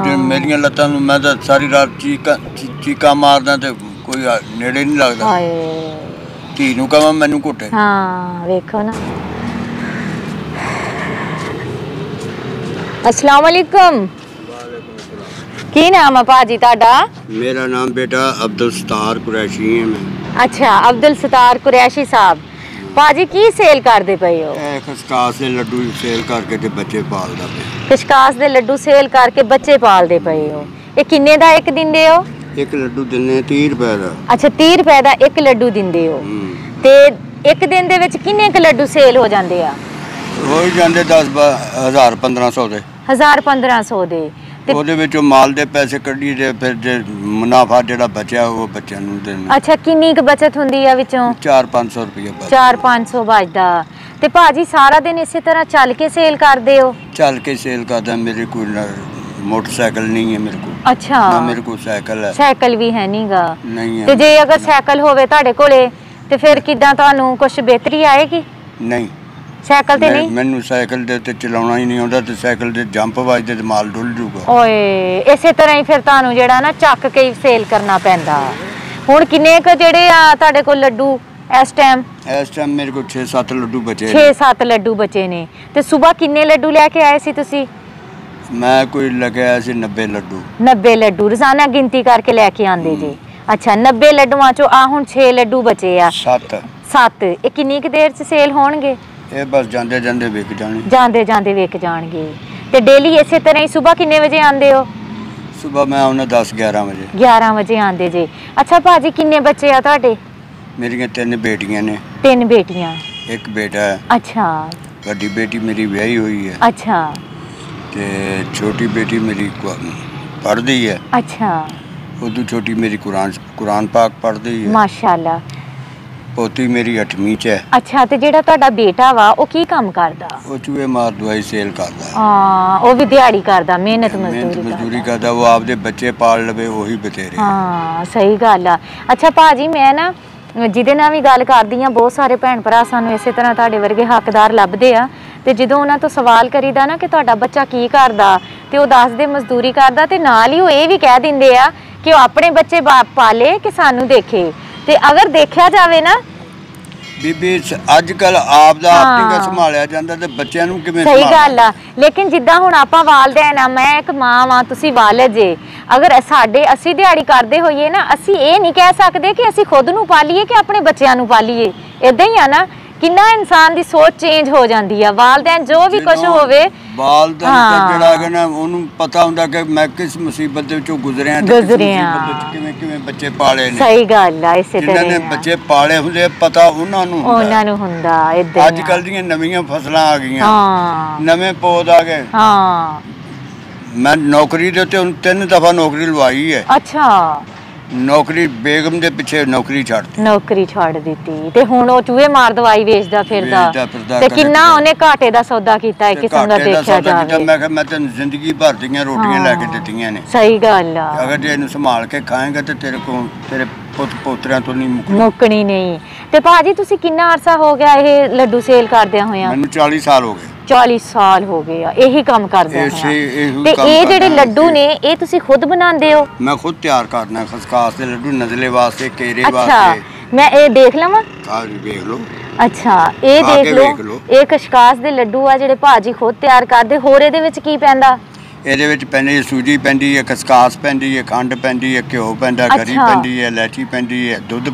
मेरिया लत्तां नूं मैं तो सारी रात चीका मारदा ते कोई नेड़े नहीं लगदा। धी नूं कहां मैनूं घुटे। हाँ वेखो ना। अस्सलाम वालेकुम। की नाम है भाजी ताड़ा? मेरा नाम बेटा अब्दुल सत्तार कुरैशी है मैं। अच्छा अब्दुल सत्तार कुरैशी साहब। भाजी की सेल करदे पए हो? खसकास दे लड्डू सेल करके ते बच्चे पालदा पे। खसकास दे लड्डू सेल करके बच्चे पालदे पए हो। ये किन्ने दा एक दिंदे हो? एक लड्डू दिंदे 30 रुपए दा। अच्छा 30 रुपए दा एक लड्डू दिंदे हो। ते एक दिन दे विच किन्ने क लड्डू सेल हो जांदे आ? हो जांदे 10,000 1500 दे। 1000-1500 दे। ਉਹਦੇ ਵਿੱਚੋਂ ਮਾਲ ਦੇ ਪੈਸੇ ਕੱਢੀ ਤੇ ਫਿਰ ਜੇ ਮੁਨਾਫਾ ਜਿਹੜਾ ਬਚਿਆ ਉਹ ਬੱਚਿਆਂ ਨੂੰ ਦੇਣਾ। ਅੱਛਾ ਕਿੰਨੀ ਕੁ ਬਚਤ ਹੁੰਦੀ ਆ ਵਿੱਚੋਂ? 4-500 ਰੁਪਏ ਬਚਦਾ। 4-500 ਬਚਦਾ। ਤੇ ਭਾਜੀ ਸਾਰਾ ਦਿਨ ਇਸੇ ਤਰ੍ਹਾਂ ਚੱਲ ਕੇ ਸੇਲ ਕਰਦੇ ਹੋ? ਚੱਲ ਕੇ ਸੇਲ ਕਰਦਾ। ਮੇਰੇ ਕੋਲ मोटरसाइकिल नहीं है मेरे को। अच्छा ना मेरे को साइकिल है। साइकिल भी है नीगा? नहीं है। ਤੇ ਜੇ ਅਗਰ ਸਾਈਕਲ ਹੋਵੇ ਤੁਹਾਡੇ ਕੋਲੇ ਤੇ ਫਿਰ ਕਿਦਾਂ ਤੁਹਾਨੂੰ ਕੁਝ ਬਿਹਤਰੀ ਆਏਗੀ? नहीं ਸਾਈਕਲ ਤੇ ਨਹੀਂ। ਮੈਨੂੰ ਸਾਈਕਲ ਦੇ ਤੇ ਚਲਾਉਣਾ ਹੀ ਨਹੀਂ ਆਉਂਦਾ ਤੇ ਸਾਈਕਲ ਦੇ ਜੰਪ ਵੱਜਦੇ ਤੇ ਮਾਲ ਡੁੱਲ ਜੂਗਾ। ਓਏ ਇਸੇ ਤਰ੍ਹਾਂ ਹੀ ਫਿਰ ਤੁਹਾਨੂੰ ਜਿਹੜਾ ਨਾ ਚੱਕ ਕੇ ਹੀ ਸੇਲ ਕਰਨਾ ਪੈਂਦਾ। ਹੁਣ ਕਿੰਨੇ ਕ ਜਿਹੜੇ ਆ ਤੁਹਾਡੇ ਕੋਲ ਲੱਡੂ ਇਸ ਟਾਈਮ? ਇਸ ਟਾਈਮ ਮੇਰੇ ਕੋਲ 6-7 ਲੱਡੂ ਬਚੇ। 6-7 ਲੱਡੂ ਬਚੇ ਨੇ। ਤੇ ਸਵੇਰ ਕਿੰਨੇ ਲੱਡੂ ਲੈ ਕੇ ਆਏ ਸੀ ਤੁਸੀਂ? मैं कोई लगाया सी 90 लड्डू। 90 लड्डू रोजाना गिनती करके लेके आंदे जी। अच्छा 90 लड्डूआं चो आ हुण 6 लड्डू बचे आ। 7 ਇਹ ਕਿੰਨੀ ਕੁ ਦੇਰ ਚ ਸੇਲ ਹੋਣਗੇ? ਇਹ ਬਸ ਜਾਂਦੇ ਜਾਂਦੇ ਵਿਕ ਜਾਣੇ। ਜਾਂਦੇ ਜਾਂਦੇ ਵਿਕ ਜਾਣਗੇ। ਤੇ ਡੇਲੀ ਇਸੇ ਤਰ੍ਹਾਂ ਹੀ ਸਵੇਰ ਕਿੰਨੇ ਵਜੇ ਆਂਦੇ ਹੋ? ਸਵੇਰ ਮੈਂ ਆਉਣਾ 10-11 ਵਜੇ। 11 ਵਜੇ ਆਂਦੇ ਜੀ। ਅੱਛਾ ਭਾਜੀ ਕਿੰਨੇ ਬੱਚੇ ਆ ਤੁਹਾਡੇ? ਮੇਰੀਆਂ 3 ਬੇਟੀਆਂ ਨੇ। 3 ਬੇਟੀਆਂ। ਇੱਕ ਬੇਟਾ ਹੈ। ਅੱਛਾ ਵੱਡੀ ਬੇਟੀ ਮੇਰੀ ਵਿਆਹੀ ਹੋਈ ਹੈ। ਅੱਛਾ ਤੇ ਛੋਟੀ ਬੇਟੀ ਮੇਰੀ ਪੜ੍ਹਦੀ ਹੈ। ਅੱਛਾ ਉਦੋਂ ਛੋਟੀ ਮੇਰੀ ਕੁਰਾਨ ਪਾਕ ਪੜ੍ਹਦੀ ਹੈ। ਮਾਸ਼ਾਅੱਲਾ। ਪੋਤੀ ਮੇਰੀ 8ਵੀਂ ਚ ਹੈ। ਅੱਛਾ ਤੇ ਜਿਹੜਾ ਤੁਹਾਡਾ ਬੇਟਾ ਵਾ ਉਹ ਕੀ ਕੰਮ ਕਰਦਾ? ਉਹ ਚੂਹੇ ਮਾਰ ਦਵਾਈ ਸੇਲ ਕਰਦਾ। ਹਾਂ ਉਹ ਵੀ ਦਿਹਾੜੀ ਕਰਦਾ, ਮਿਹਨਤ ਮਜ਼ਦੂਰੀ ਕਰਦਾ। ਉਹ ਆਪਦੇ ਬੱਚੇ ਪਾਲ ਲਵੇ ਉਹੀ ਬਥੇਰੇ। ਹਾਂ ਸਹੀ ਗੱਲ ਆ। ਅੱਛਾ ਭਾਜੀ ਮੈਂ ਨਾ ਜਿਹਦੇ ਨਾਲ ਵੀ ਗੱਲ ਕਰਦੀ ਆ ਬਹੁਤ ਸਾਰੇ ਭੈਣ ਭਰਾ ਸਾਨੂੰ ਇਸੇ ਤਰ੍ਹਾਂ ਤੁਹਾਡੇ ਵਰਗੇ ਹੱਕਦਾਰ ਲੱਭਦੇ ਆ ਤੇ ਜਦੋਂ ਉਹਨਾਂ ਤੋਂ ਸਵਾਲ ਕਰੀਦਾ ਨਾ ਕਿ ਤੁਹਾਡਾ ਬੱਚਾ ਕੀ ਕਰਦਾ ਤੇ ਉਹ ਦੱਸਦੇ ਮਜ਼ਦੂਰੀ ਕਰਦਾ ਤੇ ਨਾਲ ਹੀ ਉਹ ਇਹ ਵੀ ਕਹਿ ਦਿੰਦੇ ਆ ਕਿ ਉਹ ਆਪਣੇ ਬੱਚੇ ਪਾਲੇ ਕਿ ਸਾਨੂੰ ਦੇਖੇ। ਤੇ ਅਗਰ ਦੇਖਿਆ ਜਾਵੇ ਨਾ ਬੀਬੀ ਅੱਜ ਕੱਲ ਆਪ ਦਾ ਆਪਣੀ ਸੰਭਾਲਿਆ ਜਾਂਦਾ ਤੇ ਬੱਚਿਆਂ ਨੂੰ ਕਿਵੇਂ ਸਹੀ ਗੱਲ ਆ। ਲੇਕਿਨ ਜਿੱਦਾਂ ਹੁਣ ਆਪਾਂ ਵਾਲਦੈਨ ਆ, ਮੈਂ ਇੱਕ ਮਾਂ ਵਾਂ ਤੁਸੀਂ ਵਾਲਿਦ ਜੇ, ਅਗਰ ਅਸੀਂ ਦਿਹਾੜੀ ਕਰਦੇ ਹੋਈਏ ਨਾ ਅਸੀਂ ਇਹ ਨਹੀਂ ਕਹਿ ਸਕਦੇ ਕਿ ਅਸੀਂ ਖੁਦ ਨੂੰ ਪਾਲੀਏ ਕਿ ਆਪਣੇ ਬੱਚਿਆਂ ਨੂੰ ਪਾਲੀਏ। ਇਦਾਂ ਹੀ ਆ ਨਾ ਕਿੰਨਾ ਇਨਸਾਨ ਦੀ ਸੋਚ ਚੇਂਜ ਹੋ ਜਾਂਦੀ ਆ। ਵਾਲਦੈਨ ਜੋ ਵੀ ਕੁਝ ਹੋਵੇ ਵਾਲਦੈਨ ਜਿਹੜਾ ਹੈਗਾ ਨਾ ਉਹਨੂੰ ਪਤਾ ਹੁੰਦਾ ਕਿ ਮੈਂ ਕਿਸ ਮੁਸੀਬਤ ਦੇ ਵਿੱਚੋਂ ਗੁਜ਼ਰਿਆ ਕਿਵੇਂ ਕਿਵੇਂ ਬੱਚੇ ਪਾਲੇ ਨੇ। ਸਹੀ ਗੱਲ ਆ। ਇਸੇ ਤਰ੍ਹਾਂ ਜਿਹਨਾਂ ਨੇ ਬੱਚੇ ਪਾਲੇ ਹੁੰਦੇ ਪਤਾ ਉਹਨਾਂ ਨੂੰ ਹੁੰਦਾ। ਇਦਾਂ ਅੱਜ ਕੱਲ ਦੀਆਂ ਨਵੀਆਂ ਫਸਲਾਂ ਆ ਗਈਆਂ, ਨਵੇਂ ਪੌਦ ਆ ਗਏ। ਹਾਂ ਮੈਂ ਨੌਕਰੀ ਦੇ ਉੱਤੇ 3 ਦਫਾ ਨੌਕਰੀ ਲਵਾਈ ਹੈ। ਅੱਛਾ ਨੌਕਰੀ ਬੇਗਮ ਦੇ ਪਿੱਛੇ ਨੌਕਰੀ ਛੱਡ ਦਿੱਤੀ ਤੇ ਹੁਣ ਉਹ ਚੂਹੇ ਮਾਰ ਦਵਾਈ ਵੇਚਦਾ ਫਿਰਦਾ ਤੇ ਕਿੰਨਾ ਉਹਨੇ ਘਾਟੇ ਦਾ ਸੌਦਾ ਕੀਤਾ ਹੈ ਕਿਸਮ ਦਾ ਦੇਖਿਆ ਜਾਵੇ। ਮੈਂ ਕਿਹਾ ਮੈਂ ਤੈਨੂੰ ਜ਼ਿੰਦਗੀ ਭਰ ਦੀਆਂ ਰੋਟੀਆਂ ਲੈ ਕੇ ਦਿੱਤੀਆਂ ਨੇ। ਸਹੀ ਗੱਲ ਆ। ਅਗਰ ਜੇ ਇਹਨੂੰ ਸੰਭਾਲ ਕੇ ਖਾਏਗਾ ਤੇ ਤੇਰੇ ਪੁੱਤ ਪੋਤਰਿਆਂ ਤੋਂ ਨਹੀਂ ਮੁੱਕਣੀ ਨਹੀਂ। ਤੇ ਭਾਜੀ ਤੁਸੀਂ ਕਿੰਨਾ ਅਰਸਾ ਹੋ ਗਿਆ ਇਹ ਲੱਡੂ ਸੇਲ ਕਰਦਿਆਂ ਹੋਇਆਂ? ਮੈਨੂੰ 40 ਸਾਲ ਹੋ ਗਏ। 40 ਸਾਲ ਹੋ ਗਏ ਆ ਇਹੀ ਕੰਮ ਕਰਦੇ ਆ। ਤੇ ਇਹ ਜਿਹੜੇ ਲੱਡੂ ਨੇ ਇਹ ਤੁਸੀਂ ਖੁਦ ਬਣਾਉਂਦੇ ਹੋ? ਮੈਂ ਖੁਦ ਤਿਆਰ ਕਰਨਾ। ਖਸਕਾਸ ਦੇ ਲੱਡੂ ਨਜ਼ਲੇ ਵਾਸਤੇ, ਕੇਰੇ ਵਾਸਤੇ। ਅੱਛਾ ਮੈਂ ਇਹ ਦੇਖ ਲਵਾਂ? ਹਾਂ ਦੇਖ ਲਓ। ਅੱਛਾ ਇਹ ਦੇਖ ਲਓ। ਇਹ ਖਸਕਾਸ ਦੇ ਲੱਡੂ ਆ ਜਿਹੜੇ ਭਾਜੀ ਖੁਦ ਤਿਆਰ ਕਰਦੇ। ਹੋਰ ਇਹਦੇ ਵਿੱਚ ਕੀ ਪੈਂਦਾ? ਇਹਦੇ ਵਿੱਚ ਪੈਂਦੀ ਸੂਜੀ ਪੈਂਦੀ ਹੈ, ਖਸਕਾਸ ਪੈਂਦੀ ਹੈ, ਖੰਡ ਪੈਂਦੀ ਹੈ, ਘਿਓ ਪੈਂਦਾ, ਗਰੀ ਪੈਂਦੀ ਹੈ, ਇਲਾਇਚੀ ਪੈਂਦੀ ਹੈ, ਦੁੱਧ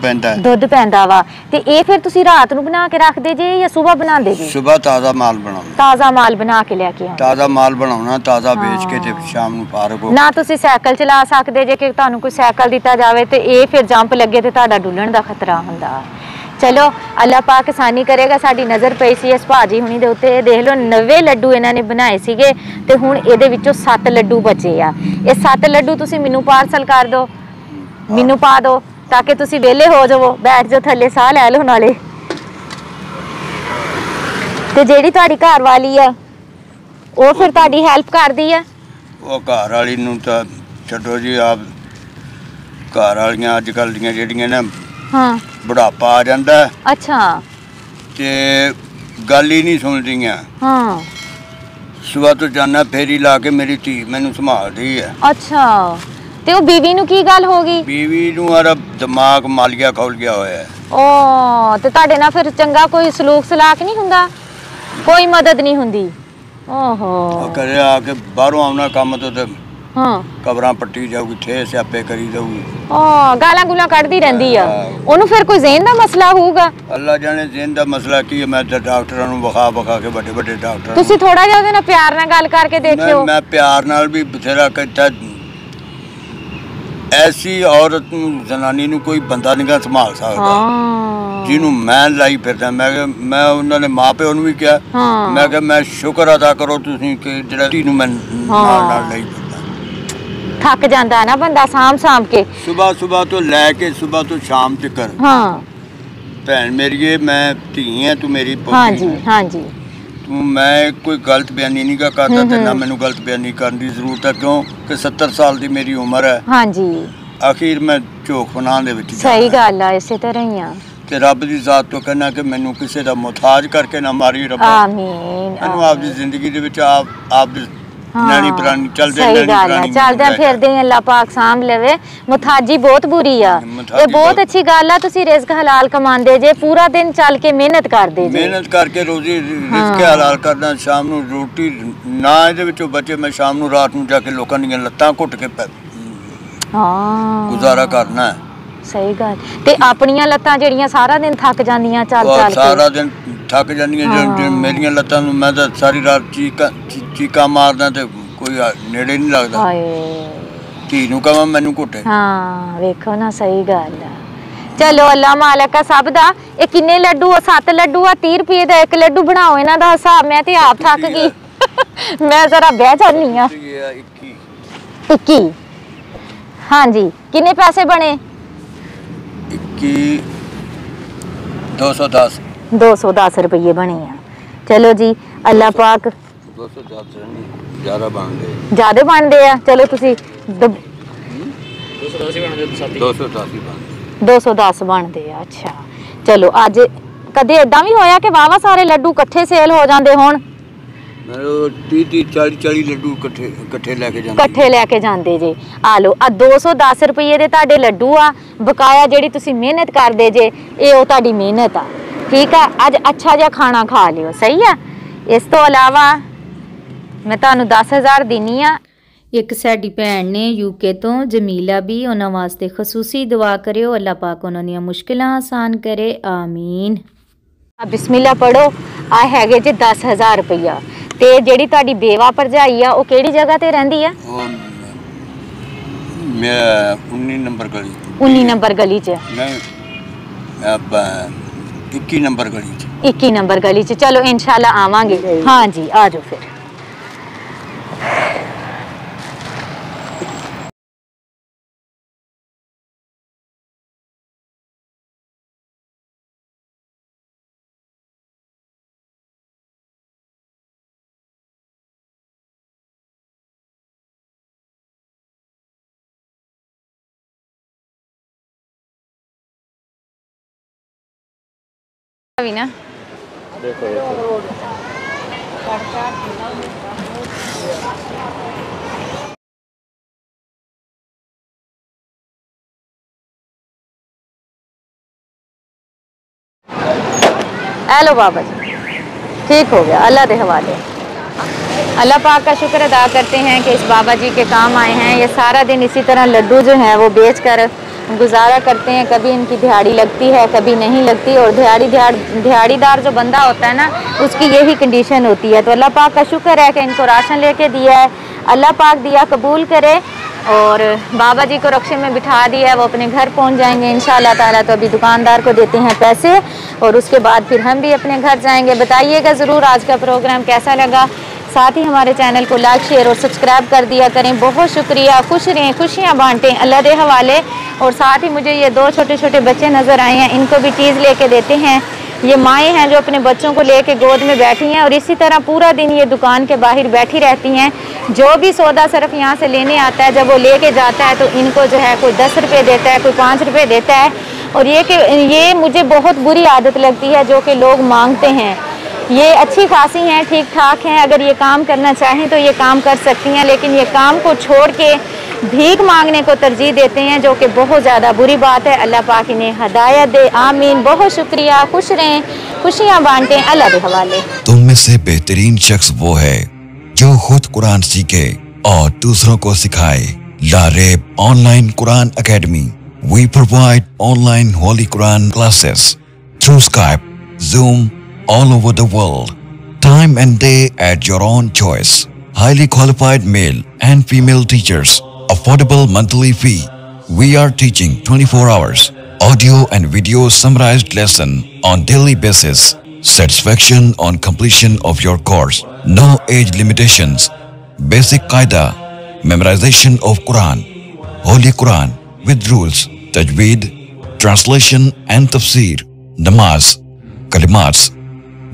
ਪੈਂਦਾ ਵਾ। ਤੇ ਇਹ ਫਿਰ ਤੁਸੀਂ ਰਾਤ ਨੂੰ ਬਣਾ ਕੇ ਰੱਖਦੇ ਜੇ ਜਾਂ ਸਵੇਰ ਬਣਾਉਂਦੇ ਜੇ? ਸਵੇਰ ਤਾਜ਼ਾ ਮਾਲ ਬਣਾਉਣਾ। ਤਾਜ਼ਾ ਮਾਲ ਬਣਾ ਕੇ ਲੈ ਕੇ ਆਉਣਾ। ਤਾਜ਼ਾ ਮਾਲ ਬਣਾਉਣਾ, ਤਾਜ਼ਾ ਵੇਚ ਕੇ ਤੇ ਸ਼ਾਮ ਨੂੰ ਫਾਰਗ ਹੋ। ਨਾ ਤੁਸੀਂ ਸਾਈਕਲ ਚਲਾ ਸਕਦੇ ਜੇ ਕਿ ਤੁਹਾਨੂੰ ਕੋਈ ਸਾਈਕਲ ਦਿੱਤਾ ਜਾਵੇ ਤੇ ਇਹ ਫਿਰ ਜੰਪ ਲੱਗੇ ਤੇ ਤੁਹਾਡਾ ਡੁੱਲਣ ਦਾ ਖਤਰਾ ਹੁੰਦਾ। ਚਲੋ ਅੱਲਾਹ ਪਾਕ ਆਸਾਨੀ ਕਰੇਗਾ। ਸਾਡੀ ਨਜ਼ਰ ਪਈ ਸੀ ਇਸ ਭਾਜੀ ਹੁਣੀ ਦੇ ਉੱਤੇ। ਦੇਖ ਲਓ 90 ਲੱਡੂ ਇਹਨਾਂ ਨੇ ਬਣਾਏ ਸੀਗੇ ਤੇ ਹੁਣ ਇਹਦੇ ਵਿੱਚੋਂ 7 ਲੱਡੂ ਬਚੇ ਆ। ਇਹ 7 ਲੱਡੂ ਤੁਸੀਂ ਮੈਨੂੰ ਪਾਰਸਲ ਕਰ ਦਿਓ, ਮੈਨੂੰ ਪਾ ਦਿਓ ਤਾਂ ਕਿ ਤੁਸੀਂ ਵਿਹਲੇ ਹੋ ਜਾਵੋ, ਬੈਠ ਜਾਓ ਥੱਲੇ, ਸਾਹ ਲੈ ਲਓ ਨਾਲੇ। ਤੇ ਜਿਹੜੀ ਤੁਹਾਡੀ ਘਰ ਵਾਲੀ ਆ ਉਹ ਫਿਰ ਤੁਹਾਡੀ ਹੈਲਪ ਕਰਦੀ ਆ? ਉਹ ਘਰ ਵਾਲੀ ਨੂੰ ਤਾਂ ਛੱਡੋ ਜੀ, ਆਪ ਘਰ ਵਾਲੀਆਂ ਅੱਜ ਕੱਲ੍ਹ ਦੀਆਂ ਜਿਹੜੀਆਂ ਨਾ बुढ़ापा आ जाता है। अच्छा ते गल ही नहीं सुनदियां। सुबह तो जाना फेरी ला के मेरी धी मैनू संभालदी है। अच्छा ते ओ बीवी नू की गल हो गई? बीवी नू आरा दिमाग मालिया खोल गया होया है। ओ ते तुहाडे नाल फिर चंगा कोई सलूक सलाक नहीं हुंदा, कोई मदद नहीं हुंदी? ओहो करे आके बाहरों आउना काम तो ते हाँ कबरां पट्टी जाऊगी, थे स्यापे करी जाऊगी। गालां गुलां कढ़दी रहंदी आ। ओनू फिर कोई ज़हन दा मसला होगा? अल्लाह जाने ज़हन दा मसला की है। मैं तो डॉक्टरां नू वखा के बड़े डॉक्टर तुसी थोड़ा जिहा ओहदे नाल प्यार नाल गल करके देखियो। मैं प्यार नाल भी बथेरा कहता, ऐसी औरत नू जनानी नू कोई बंदा नहीं संभाल सकदा जिन्हों मैं लाई फिरदा। मैं उन्होंने माँ प्यो नू भी कहा, मैं कहा मैं शुक्र अदा करो तुसीं कि जिहड़ा धी नू मैं नाल लाई फिरदा। थक जाता है ना बंदा साम के, सुबह तो लैके सुबह तो शाम तक। हाँ भैन मेरी मैं धी है, तू मेरी हाँ जी हाँ जी। तू मैं कोई गलत बयानी नहीं का करता ते ना मैनू गलत बयानी करने की जरूरत है, क्यों कि 70 साल की मेरी उम्र है। हाँ जी आखिर मैं झोक फनान दे विच सही गल है, इसे तरह ही आ ते रब दी जात तो कहना कि मैनू किसी दा मुहताज करके ना मारी रब। आमीन। मैनू आप दी जिंदगी दे विच आप दी नानी पुरानी चलदे चलदे फिरदे अल्लाह पाक सांभ लेवे। मुथाजी बहुत बुरी आ, ये बहुत अच्छी गल आ। तुसी रिज़्क हलाल कमांदे जे, पूरा दिन चल के मेहनत करदे जे, मेहनत करके रोजी रिज़्क हलाल करना। शाम नू रोटी ना इहदे विचों बचे, मैं शाम नू रात नू जाके लोकां दी लत्तां घुट के गुजारा करना है। सही गल। ते अपनियां लत्तां जेड़ियां सारा दिन थक जांदियां चल के, सारा दिन थक जांदियां। मेरियां लत्तां नू मैं तां सारी रात चीका मारदा ते कोई नेड़े नहीं लगदा। धी नू कहां मैनू घुटे। हाँ वेखो ना, सही गल है। चलो अल्लाह मालिक का सब दा। ये किन्ने लड्डू आ? 7 लड्डू आ, 30 रुपये दा एक लड्डू बनाओ इन्हां दा हिसाब। मैं ते आप थक गई मैं जरा बह जानी आ। 21 हाँ जी। किन्ने पैसे बने? 21 210 210 रुपये बने हैं। चलो जी अल्लाह पाक 210 ज्यादा बनदे, ज्यादा बनदे आ। चलो तुसी 210 बनदे आ। अच्छा चलो अज कदे इदां भी होया कि वावा सारे लड्डू इकट्ठे सेल हो जांदे होण? 30-40 लड्डू इकट्ठे लेके जांदे जे। आ लो आ 210 रुपये दे तुहाडे लड्डू आ। बकाया जेड़ी तुसी मेहनत करदे जे ए ओ तुहाडी मेहनत आ। ठीक है, अज अच्छा जिहा खाना खा लियो। सही है। इस तो अलावा मैं तुहानू 10,000 दिनी आ। एक साडी भैन ने यूके तो जमीला भी, उन्हां वास्ते खसूसी दुआ करियो, अल्लाह पाक उन्हां दी मुश्किलां आसान करे। आमीन। बिस्मिल्लाह पढ़ो। आ हैगे जे 10,000 रुपया। ते जेड़ी तुहाडी बेवा भरजाई आ, ओ केड़ी जगह ते रहिंदी आ? मैं 19 नंबर गली। 19 नंबर गली च? नहीं 21 नंबर गली च। 21 नंबर गली च। चलो इंशाल्लाह आवांगे। हाँ जी आ जाओ फिर। ना देखो हेलो बाबा जी, ठीक हो गया, अल्लाह के हवाले। अल्लाह पाक का शुक्र अदा करते हैं कि इस बाबा जी के काम आए हैं। ये सारा दिन इसी तरह लड्डू जो हैं वो बेच कर गुजारा करते हैं। कभी इनकी दिहाड़ी लगती है, कभी नहीं लगती। और दिहाड़ीदार जो बंदा होता है ना, उसकी यही कंडीशन होती है। तो अल्लाह पाक का शुक्र है कि इनको राशन लेके दिया है। अल्लाह पाक दिया कबूल करे। और बाबा जी को रक्शे में बिठा दिया है, वो अपने घर पहुंच जाएंगे इंशाअल्लाह ताला। तो अभी दुकानदार को देते हैं पैसे और उसके बाद फिर हम भी अपने घर जाएंगे। बताइएगा ज़रूर आज का प्रोग्राम कैसा लगा। साथ ही हमारे चैनल को लाइक शेयर और सब्सक्राइब कर दिया करें। बहुत शुक्रिया। खुश रहें, खुशियाँ बांटें, अल्लाह के हवाले। और साथ ही मुझे ये 2 छोटे छोटे बच्चे नज़र आए हैं, इनको भी चीज़ लेके देते हैं। ये माएँ हैं जो अपने बच्चों को लेके गोद में बैठी हैं और इसी तरह पूरा दिन ये दुकान के बाहर बैठी रहती हैं। जो भी सौदा सिर्फ यहाँ से लेने आता है, जब वो लेके जाता है तो इनको जो है कोई 10 रुपये देता है, कोई 5 रुपये देता है। और ये मुझे बहुत बुरी आदत लगती है जो कि लोग मांगते हैं। ये अच्छी खासी हैं, ठीक ठाक हैं। अगर ये काम करना चाहें तो ये काम कर सकती हैं, लेकिन ये काम को छोड़ के भीख मांगने को तरजीह देते हैं, जो कि बहुत ज़्यादा बुरी बात है। अल्लाह पाक इन्हें हदायत दे, आमीन। बहुत शुक्रिया, खुश रहें, खुशियाँ बांटें, अल्लाह के हवाले। तुम में से बेहतरीन शख्स वो है जो खुद कुरान सीखे और दूसरों को सिखाए। Laraib online Quran academy. We provide online Holy Quran classes through Skype, Zoom, all over the world. Time and day at your own choice. Highly qualified male and female teachers. Affordable monthly fee. We are teaching 24 hours. Audio and video summarized lesson on daily basis. Satisfaction on completion of your course. No age limitations. Basic Qaida. Memorization of Quran. Holy Quran with rules. Tajweed, translation and tafsir, namaz, kalimats,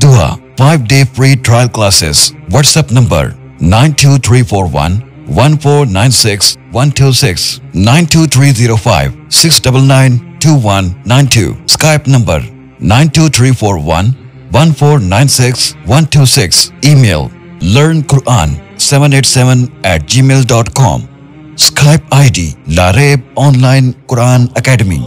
dua, 5-day free trial classes. WhatsApp number 92341 1496 126 92305 699 2192. Skype number 92341 1496 126. Email learnquran787@gmail.com. Skype ID Lareeb Online Quran Academy.